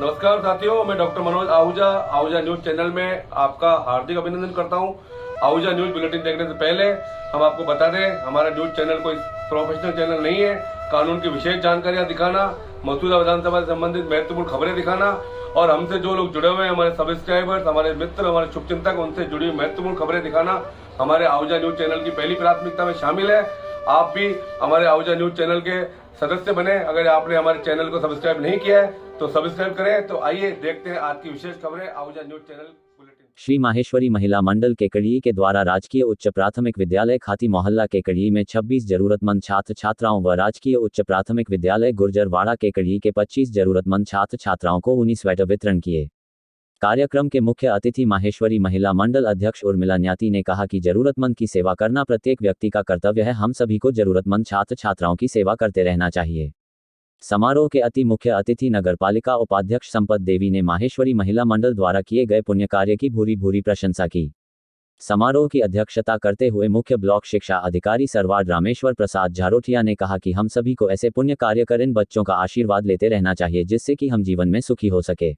नमस्कार साथियों, मैं doctor Manoj Ahuja Ahuja news channel में आपका हार्दिक अभिनंदन करता हूं। आहूजा न्यूज बुलेटिन देखने से पहले हम आपको बता दें, हमारा न्यूज चैनल कोई प्रोफेशनल चैनल नहीं है। कानून की विशेष जानकारियां दिखाना, मौजूदा विधानसभा से संबंधित महत्वपूर्ण खबरें दिखाना और हमसे जो लोग जुड़े हुए हैं, हमारे सब्सक्राइबर्स, हमारे मित्र, हमारे शुभचिंतक, उनसे जुड़ी हुई महत्वपूर्ण खबरें दिखाना हमारे आहूजा न्यूज चैनल की पहली प्राथमिकता में शामिल है। आप भी हमारे आहूजा न्यूज चैनल के सदस्य बने। अगर आपने हमारे चैनल को सब्सक्राइब नहीं किया है तो सब्सक्राइब करें। तो आइए देखते हैं आज की विशेष खबरें Ahuja news channel bulletin. Shri Maheshwari महिला मंडल केकड़ी के द्वारा राजकीय उच्च प्राथमिक विद्यालय खाती मोहल्ला केकड़ी में 26 जरूरतमंद छात्र छात्राओं व राजकीय उच्च प्राथमिक विद्यालय गुर्जरवाड़ा केकड़ी के 25 जरूरतमंद छात्र छात्राओं को ऊनी स्वेटर वितरण किए। कार्यक्रम के मुख्य अतिथि माहेश्वरी महिला मंडल अध्यक्ष उर्मिला न्याती ने कहा कि जरूरतमंद की सेवा करना प्रत्येक व्यक्ति का कर्तव्य है। हम सभी को जरूरतमंद छात्र छात्राओं की सेवा करते रहना चाहिए। समारोह के अति मुख्य अतिथि नगरपालिका उपाध्यक्ष संपत देवी ने माहेश्वरी महिला मंडल द्वारा किए गए पुण्य कार्य की भूरी भूरी प्रशंसा की। समारोह की अध्यक्षता करते हुए मुख्य ब्लॉक शिक्षा अधिकारी सरवाड रामेश्वर प्रसाद झारोठिया ने कहा कि हम सभी को ऐसे पुण्य कार्य कर इन बच्चों का आशीर्वाद लेते रहना चाहिए, जिससे कि हम जीवन में सुखी हो सके।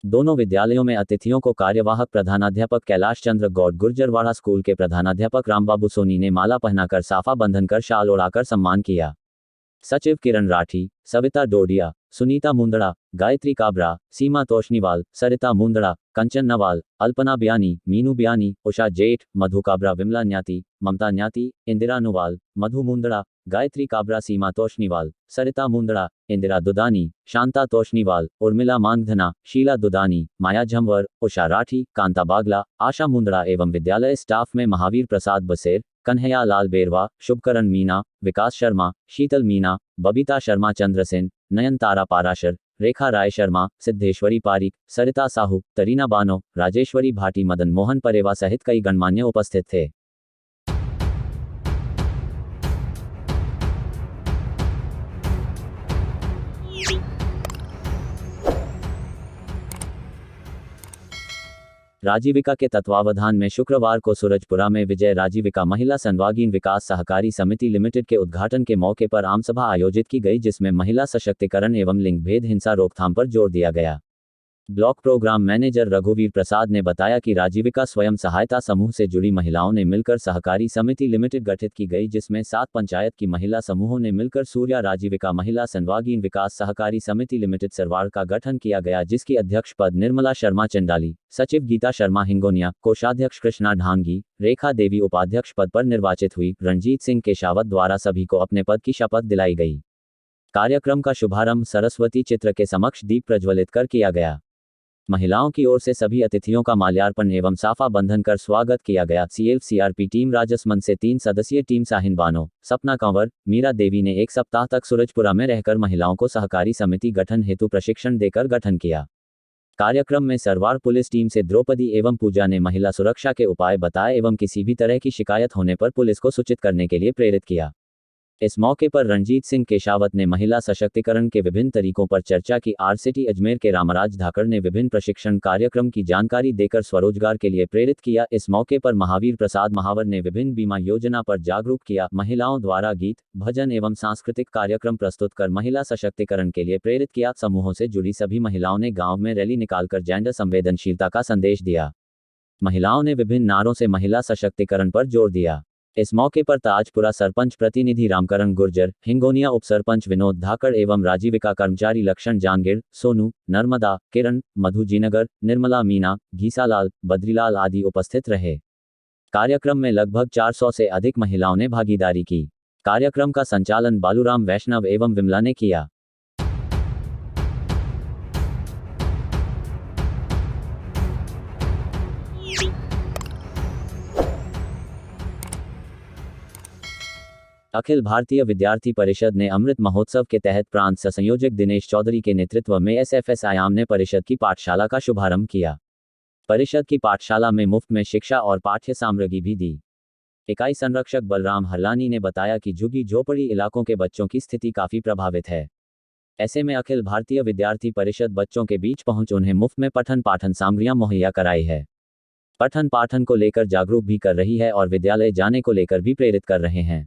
दोनों विद्यालयों में अतिथियों को कार्यवाहक प्रधानाध्यापक कैलाश चंद्र गौड़, गुर्जरवाड़ा स्कूल के प्रधानाध्यापक रामबाबू सोनी ने माला पहनाकर, साफा बंधन कर, शाल ओढ़ाकर सम्मान किया। सचिव किरण राठी, सविता डोडिया, सुनीता मुंदड़ा, गायत्री काबरा, सीमा तोशनीवाल, सरिता मुंदड़ा, कंचन नवाल, अल्पना बियानी, मीनू बियानी, उषा जेठ, मधु काबरा, विमला न्याती, ममता न्याती, इंदिरा नुवाल, मधु मुंदड़ा, गायत्री काबरा, सीमा तोशनीवाल, सरिता मुंदड़ा, इंदिरा दुदानी, शांता तोशनीवाल, उर्मिला मांगधना, शीला दुदानी, माया झंवर, उषा राठी, कांता बागला, आशा मुंदड़ा एवं विद्यालय स्टाफ में महावीर प्रसाद बसेर, कन्हैया लाल बेरवा, शुभकरण मीना, विकास शर्मा, शीतल मीना, बबीता शर्मा, चंद्रसेन, नयन तारा पाराशर, रेखा राय शर्मा, सिद्धेश्वरी पारिक, सरिता साहू, तरीना बानो, राजेश्वरी भाटी, मदन मोहन परेवा सहित कई गणमान्य उपस्थित थे। राजीविका के तत्वावधान में शुक्रवार को सूरजपुरा में विजय राजीविका महिला सर्वांगीण विकास सहकारी समिति लिमिटेड के उद्घाटन के मौके पर आम सभा आयोजित की गई, जिसमें महिला सशक्तिकरण एवं लिंग भेद हिंसा रोकथाम पर जोर दिया गया। ब्लॉक प्रोग्राम मैनेजर रघुवीर प्रसाद ने बताया कि राजीविका स्वयं सहायता समूह से जुड़ी महिलाओं ने मिलकर सहकारी समिति लिमिटेड गठित की गई, जिसमें 7 पंचायत की महिला समूहों ने मिलकर सूर्या राजीविका महिला सर्वांगीण विकास सहकारी समिति लिमिटेड सरवाड़ का गठन किया गया, जिसकी अध्यक्ष पद निर्मला शर्मा चंडाली, सचिव गीता शर्मा हिंगोनिया, कोषाध्यक्ष कृष्णा ढांगी, रेखा देवी उपाध्यक्ष पद पर निर्वाचित हुई। रणजीत सिंह केशावत द्वारा सभी को अपने पद की शपथ दिलाई गई। कार्यक्रम का शुभारंभ सरस्वती चित्र के समक्ष दीप प्रज्वलित कर किया गया। महिलाओं की ओर से सभी अतिथियों का माल्यार्पण एवं साफा बंधन कर स्वागत किया गया। CFCRP टीम राजसमंद से 3 सदस्यीय टीम साहिन बानो, सपना कंवर, मीरा देवी ने 1 सप्ताह तक सूरजपुरा में रहकर महिलाओं को सहकारी समिति गठन हेतु प्रशिक्षण देकर गठन किया। कार्यक्रम में सरवाड़ पुलिस टीम से द्रौपदी एवं पूजा ने महिला सुरक्षा के उपाय बताए एवं किसी भी तरह की शिकायत होने पर पुलिस को सूचित करने के लिए प्रेरित किया। इस मौके पर रणजीत सिंह केशावत ने महिला सशक्तिकरण के विभिन्न तरीकों पर चर्चा की। RCT अजमेर के रामराज धाकड़ ने विभिन्न प्रशिक्षण कार्यक्रम की जानकारी देकर स्वरोजगार के लिए प्रेरित किया। इस मौके पर महावीर प्रसाद महावर ने विभिन्न बीमा योजना पर जागरूक किया। महिलाओं द्वारा गीत, भजन एवं सांस्कृतिक कार्यक्रम प्रस्तुत कर महिला सशक्तिकरण के लिए प्रेरित किया। समूहों से जुड़ी सभी महिलाओं ने गाँव में रैली निकालकर जेंडर संवेदनशीलता का संदेश दिया। महिलाओं ने विभिन्न नारों से महिला सशक्तिकरण पर जोर दिया। इस मौके पर ताजपुरा सरपंच प्रतिनिधि रामकरण गुर्जर, हिंगोनिया उप सरपंच विनोद धाकड़ एवं राजीविका कर्मचारी लक्षण जांगिड़, सोनू, नर्मदा, किरण, मधु जीनगर, निर्मला मीना, घीसालाल, बद्रीलाल आदि उपस्थित रहे। कार्यक्रम में लगभग 400 से अधिक महिलाओं ने भागीदारी की। कार्यक्रम का संचालन बालूराम वैष्णव एवं विमला ने किया। अखिल भारतीय विद्यार्थी परिषद ने अमृत महोत्सव के तहत प्रांत संयोजक दिनेश चौधरी के नेतृत्व में SFS आयाम ने परिषद की पाठशाला का शुभारंभ किया। परिषद की पाठशाला में मुफ्त में शिक्षा और पाठ्य सामग्री भी दी। इकाई संरक्षक बलराम हरलानी ने बताया कि झुग्गी झोपड़ी इलाकों के बच्चों की स्थिति काफी प्रभावित है। ऐसे में अखिल भारतीय विद्यार्थी परिषद बच्चों के बीच पहुंच उन्हें मुफ्त में पठन पाठन सामग्रियां मुहैया कराई है। पठन पाठन को लेकर जागरूक भी कर रही है और विद्यालय जाने को लेकर भी प्रेरित कर रहे हैं।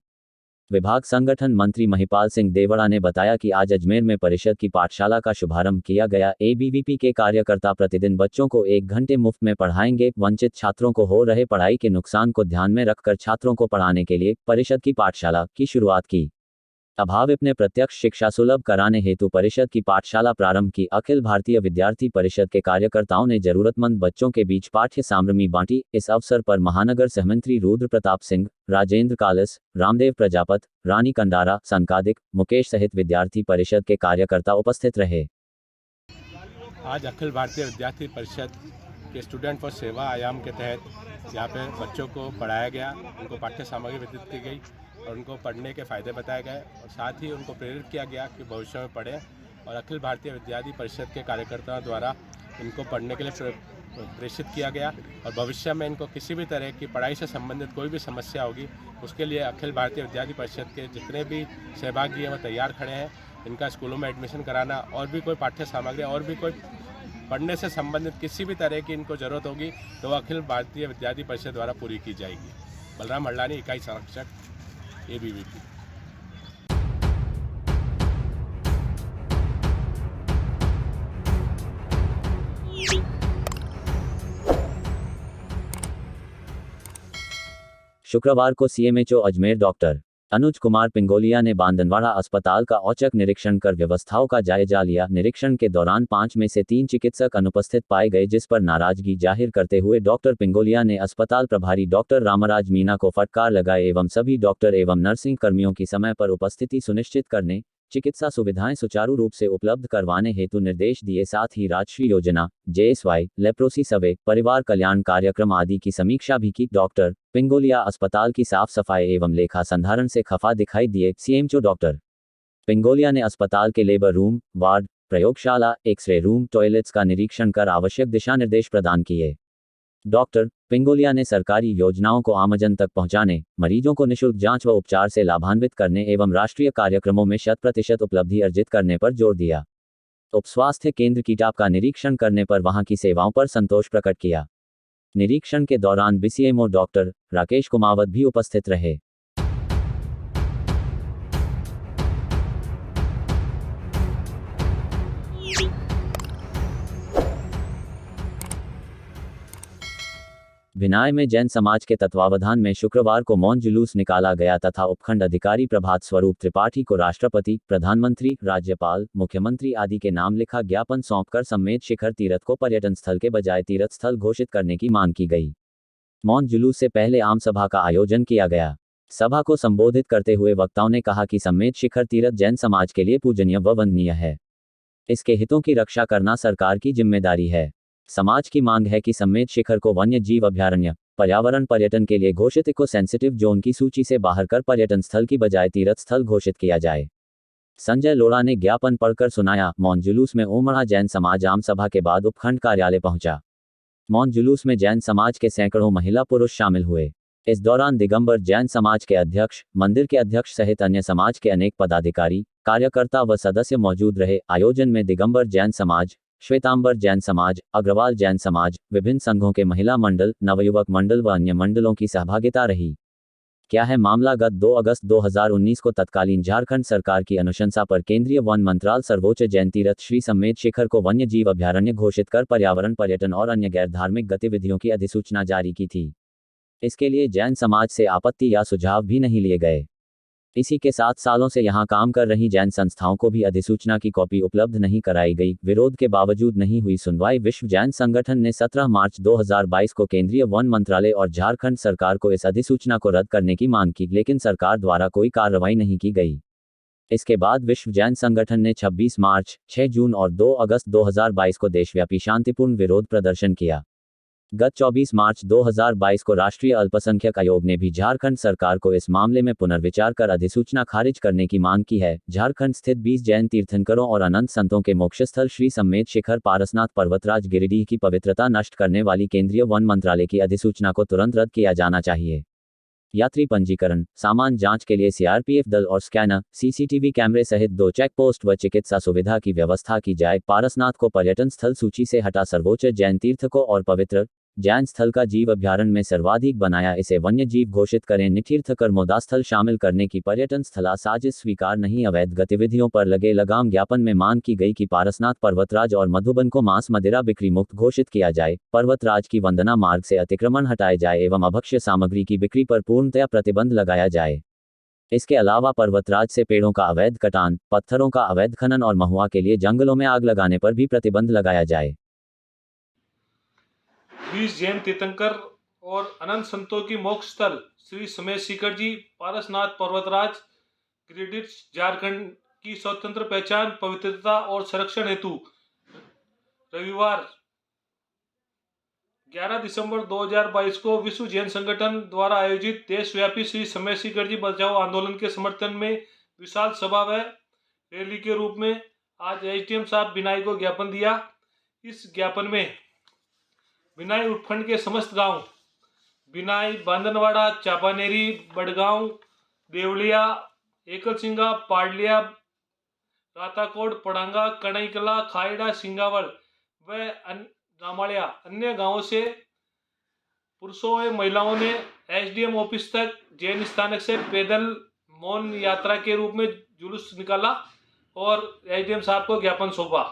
विभाग संगठन मंत्री महिपाल सिंह देवड़ा ने बताया कि आज अजमेर में परिषद की पाठशाला का शुभारंभ किया गया। एबीवीपी के कार्यकर्ता प्रतिदिन बच्चों को 1 घंटे मुफ्त में पढ़ाएंगे। वंचित छात्रों को हो रहे पढ़ाई के नुकसान को ध्यान में रखकर छात्रों को पढ़ाने के लिए परिषद की पाठशाला की शुरुआत की। अभाविप ने प्रत्यक्ष शिक्षा सुलभ कराने हेतु परिषद की पाठशाला प्रारंभ की। अखिल भारतीय विद्यार्थी परिषद के कार्यकर्ताओं ने जरूरतमंद बच्चों के बीच पाठ्य सामग्री बांटी। इस अवसर पर महानगर सहमंत्री रुद्र प्रताप सिंह, राजेंद्र कालस, रामदेव प्रजापत, रानी कंडारा, संकादिक, मुकेश सहित विद्यार्थी परिषद के कार्यकर्ता उपस्थित रहे। आज अखिल भारतीय विद्यार्थी परिषद के स्टूडेंट फॉर सेवा आयाम के तहत यहाँ पे बच्चों को पढ़ाया गया, उनको पाठ्य सामग्री वितरित की गई और उनको पढ़ने के फ़ायदे बताए गए और साथ ही उनको प्रेरित किया गया कि भविष्य में पढ़ें। और अखिल भारतीय विद्यार्थी परिषद के कार्यकर्ताओं द्वारा इनको पढ़ने के लिए प्रेषित किया गया और भविष्य में इनको किसी भी तरह की पढ़ाई से संबंधित कोई भी समस्या होगी उसके लिए अखिल भारतीय विद्यार्थी परिषद के जितने भी सहभागी हैं वो तैयार खड़े हैं। इनका स्कूलों में एडमिशन कराना और भी कोई पाठ्य सामग्री और भी कोई पढ़ने से संबंधित किसी भी तरह की इनको ज़रूरत होगी तो अखिल भारतीय विद्यार्थी परिषद द्वारा पूरी की जाएगी। बलराम हल्लानी, इकाई संरक्षक, एबीवीपी। शुक्रवार को सीएमएचओ अजमेर डॉक्टर अनुज कुमार पिंगोलिया ने बांदनवाड़ा अस्पताल का औचक निरीक्षण कर व्यवस्थाओं का जायजा लिया। निरीक्षण के दौरान 5 में से 3 चिकित्सक अनुपस्थित पाए गए, जिस पर नाराजगी जाहिर करते हुए डॉक्टर पिंगोलिया ने अस्पताल प्रभारी डॉक्टर रामराज मीना को फटकार लगाए एवं सभी डॉक्टर एवं नर्सिंग कर्मियों की समय पर उपस्थिति सुनिश्चित करने, चिकित्सा सुविधाएं सुचारू रूप से उपलब्ध करवाने हेतु निर्देश दिए। साथ ही राष्ट्रीय योजना, जेएसवाई, लेप्रोसी सर्वे, परिवार कल्याण कार्यक्रम आदि की समीक्षा भी की। डॉक्टर पिंगोलिया अस्पताल की साफ सफाई एवं लेखा संधारण से खफा दिखाई दिए। सीएमएचओ डॉक्टर पिंगोलिया ने अस्पताल के लेबर रूम, वार्ड, प्रयोगशाला, एक्सरे रूम, टॉयलेट्स का निरीक्षण कर आवश्यक दिशा निर्देश प्रदान किए। डॉक्टर पिंगोलिया ने सरकारी योजनाओं को आमजन तक पहुंचाने, मरीजों को निःशुल्क जांच व उपचार से लाभान्वित करने एवं राष्ट्रीय कार्यक्रमों में 100% उपलब्धि अर्जित करने पर जोर दिया। उप स्वास्थ्य केंद्र कीटाप का निरीक्षण करने पर वहां की सेवाओं पर संतोष प्रकट किया। निरीक्षण के दौरान बीसीएमओ डॉक्टर राकेश कुमावत भी उपस्थित रहे। भिनाय में जैन समाज के तत्वावधान में शुक्रवार को मौन जुलूस निकाला गया तथा उपखंड अधिकारी प्रभात स्वरूप त्रिपाठी को राष्ट्रपति, प्रधानमंत्री, राज्यपाल, मुख्यमंत्री आदि के नाम लिखा ज्ञापन सौंपकर सम्मेद शिखर तीर्थ को पर्यटन स्थल के बजाय तीर्थ स्थल घोषित करने की मांग की गई। मौन जुलूस से पहले आम सभा का आयोजन किया गया। सभा को संबोधित करते हुए वक्ताओं ने कहा कि सम्मेद शिखर तीर्थ जैन समाज के लिए पूजनीय व वंदनीय है। इसके हितों की रक्षा करना सरकार की जिम्मेदारी है। समाज की मांग है कि सम्मेद शिखर को वन्य जीव अभयारण्य, पर्यावरण पर्यटन के लिए घोषित इको सेंसिटिव जोन की सूची से बाहर कर पर्यटन स्थल की बजाय तीर्थ स्थल घोषित किया जाए। संजय लोढ़ा ने ज्ञापन पढ़कर सुनाया। मौन जुलूस में उमड़ा जैन समाज आम सभा के बाद उपखंड कार्यालय पहुंचा। मौन जुलूस में जैन समाज के सैकड़ों महिला पुरुष शामिल हुए। इस दौरान दिगंबर जैन समाज के अध्यक्ष, मंदिर के अध्यक्ष सहित अन्य समाज के अनेक पदाधिकारी, कार्यकर्ता व सदस्य मौजूद रहे। आयोजन में दिगंबर जैन समाज, श्वेतांबर जैन समाज, अग्रवाल जैन समाज, विभिन्न संघों के महिला मंडल, नवयुवक मंडल व अन्य मंडलों की सहभागिता रही। क्या है मामला? गत 2 अगस्त 2019 को तत्कालीन झारखंड सरकार की अनुशंसा पर केंद्रीय वन मंत्रालय सर्वोच्च जैन तीर्थ श्री सम्मेद शिखर को वन्य जीव अभयारण्य घोषित कर पर्यावरण पर्यटन और अन्य गैर धार्मिक गतिविधियों की अधिसूचना जारी की थी। इसके लिए जैन समाज से आपत्ति या सुझाव भी नहीं लिए गए। इसी के साथ सालों से यहां काम कर रही जैन संस्थाओं को भी अधिसूचना की कॉपी उपलब्ध नहीं कराई गई। विरोध के बावजूद नहीं हुई सुनवाई। विश्व जैन संगठन ने 17 मार्च 2022 को केंद्रीय वन मंत्रालय और झारखंड सरकार को इस अधिसूचना को रद्द करने की मांग की, लेकिन सरकार द्वारा कोई कार्रवाई नहीं की गई। इसके बाद विश्व जैन संगठन ने 26 मार्च, 6 जून और 2 अगस्त 2022 को देशव्यापी शांतिपूर्ण विरोध प्रदर्शन किया। गत 24 मार्च 2022 को राष्ट्रीय अल्पसंख्यक आयोग ने भी झारखंड सरकार को इस मामले में पुनर्विचार कर अधिसूचना खारिज करने की मांग की है। झारखंड स्थित 20 जैन तीर्थंकरों और अनंत संतों के मोक्षस्थल श्री सम्मेद शिखर पारसनाथ पर्वतराज गिरिडीह की पवित्रता नष्ट करने वाली केंद्रीय वन मंत्रालय की अधिसूचना को तुरंत रद्द किया जाना चाहिए। यात्री पंजीकरण, सामान जांच के लिए सीआरपीएफ दल और स्कैनर, सीसीटीवी कैमरे सहित 2 चेक पोस्ट व चिकित्सा सुविधा की व्यवस्था की जाए। पारसनाथ को पर्यटन स्थल सूची से हटा सर्वोच्च जैन तीर्थ को और पवित्र जैन स्थल का जीव अभ्यारण्य में सर्वाधिक बनाया, इसे वन्य जीव घोषित करें। नितीर्थ कर्मोदा स्थल शामिल करने की पर्यटन स्थला साजिश स्वीकार नहीं। अवैध गतिविधियों पर लगे लगाम ज्ञापन में मांग की गई कि पारसनाथ पर्वतराज और मधुबन को मांस मदिरा बिक्री मुक्त घोषित किया जाए, पर्वतराज की वंदना मार्ग से अतिक्रमण हटाए जाए एवं अभक्ष्य सामग्री की बिक्री पर पूर्णतया प्रतिबंध लगाया जाए। इसके अलावा पर्वतराज से पेड़ों का अवैध कटान, पत्थरों का अवैध खनन और महुआ के लिए जंगलों में आग लगाने पर भी प्रतिबंध लगाया जाए। 20 जैन तीर्थंकर और अनंत संतों की मोक्ष स्थल श्री समय सीकर जी पारसनाथ पर्वतराज गिरिडीह झारखंड की स्वतंत्र पहचान, पवित्रता और संरक्षण हेतु रविवार 11 दिसंबर 2022 को विश्व जैन संगठन द्वारा आयोजित देशव्यापी श्री समय सीकर जी बचाओ आंदोलन के समर्थन में विशाल सभा व रैली के रूप में आज एसडीएम साहब बिनाई को ज्ञापन दिया। इस ज्ञापन में बिनाई उपखंड के समस्त गांव बिनाई, बांदनवाड़ा, चापानेरी, बड़गांव, देवलिया, एकलसिंगा, पाडलिया, राताकोट, पड़ांगा, कणईकला, खाइड़ा, सिंगावल व रामालिया अन्य गांवों से पुरुषों व महिलाओं ने एसडीएम ऑफिस तक जैन स्थानक से पैदल मौन यात्रा के रूप में जुलूस निकाला और एसडीएम साहब को ज्ञापन सौंपा।